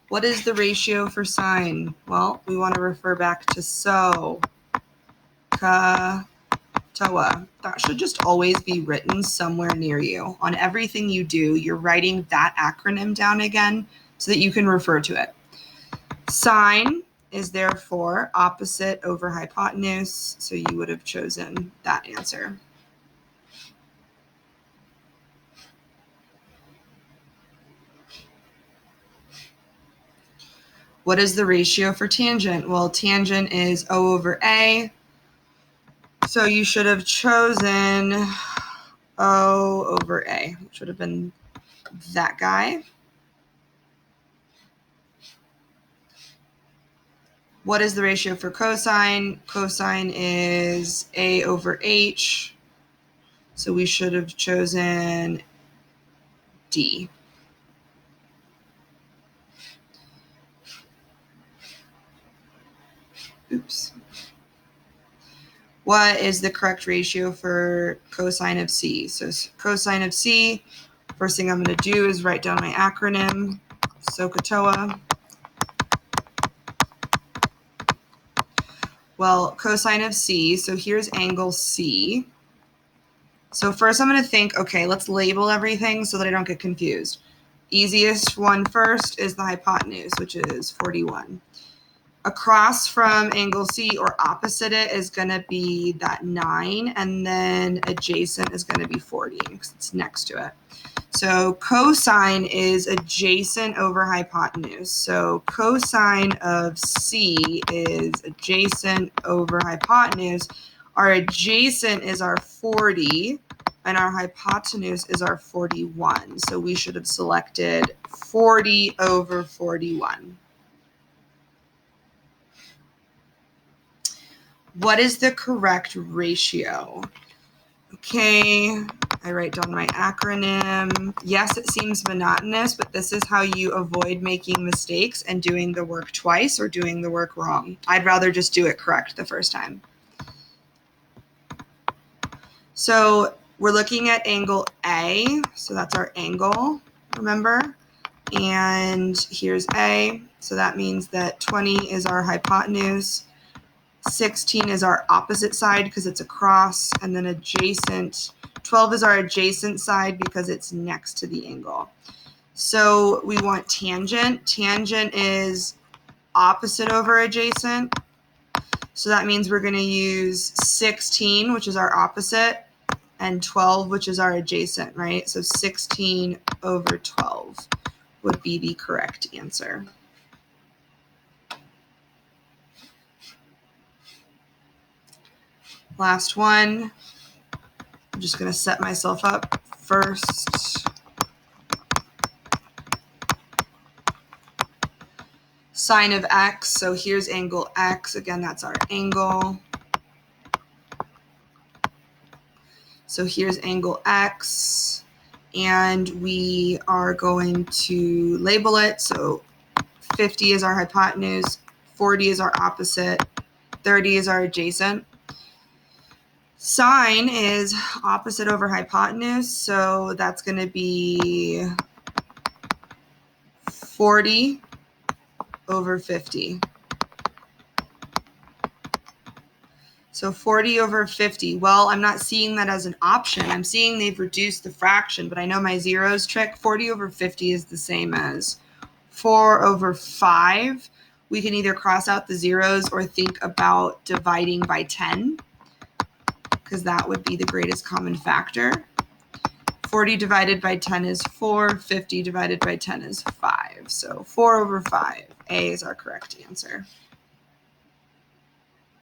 What is the ratio for sine? Well, we want to refer back to so, ka, toa. That should just always be written somewhere near you. On everything you do, you're writing that acronym down again so that you can refer to it. Sine is therefore opposite over hypotenuse, so you would have chosen that answer. What is the ratio for tangent? Well, tangent is O over A, so you should have chosen O over A, which would have been that guy. What is the ratio for cosine? Cosine is A over H, so we should have chosen D. Oops. What is the correct ratio for cosine of C? So cosine of C, first thing I'm going to do is write down my acronym, SOHCAHTOA. Well, cosine of C, so here's angle C. So first I'm going to think, okay, let's label everything so that I don't get confused. Easiest one first is the hypotenuse, which is 41. Across from angle C or opposite it is going to be that 9, and then adjacent is going to be 40 because it's next to it. So cosine is adjacent over hypotenuse. So cosine of C is adjacent over hypotenuse. Our adjacent is our 40, and our hypotenuse is our 41. So we should have selected 40 over 41. What is the correct ratio? Okay, I write down my acronym. Yes, it seems monotonous, but this is how you avoid making mistakes and doing the work twice or doing the work wrong. I'd rather just do it correct the first time. So we're looking at angle A, so that's our angle, remember? And here's A, so that means that 20 is our hypotenuse. 16 is our opposite side because it's across, and then adjacent. 12 is our adjacent side because it's next to the angle. So we want tangent. Tangent is opposite over adjacent. So that means we're going to use 16, which is our opposite, and 12, which is our adjacent, right? So 16 over 12 would be the correct answer. Last one. I'm just going to set myself up first. Sine of x, so here's angle x. Again, that's our angle. So here's angle x, and we are going to label it. So 50 is our hypotenuse, 40 is our opposite, 30 is our adjacent. Sine is opposite over hypotenuse, so that's going to be 40 over 50. So 40 over 50. Well, I'm not seeing that as an option. I'm seeing they've reduced the fraction, but I know my zeros trick. 40 over 50 is the same as 4 over 5. We can either cross out the zeros or think about dividing by 10, because that would be the greatest common factor. 40 divided by 10 is 4. 50 divided by 10 is 5. So 4 over 5. A is our correct answer.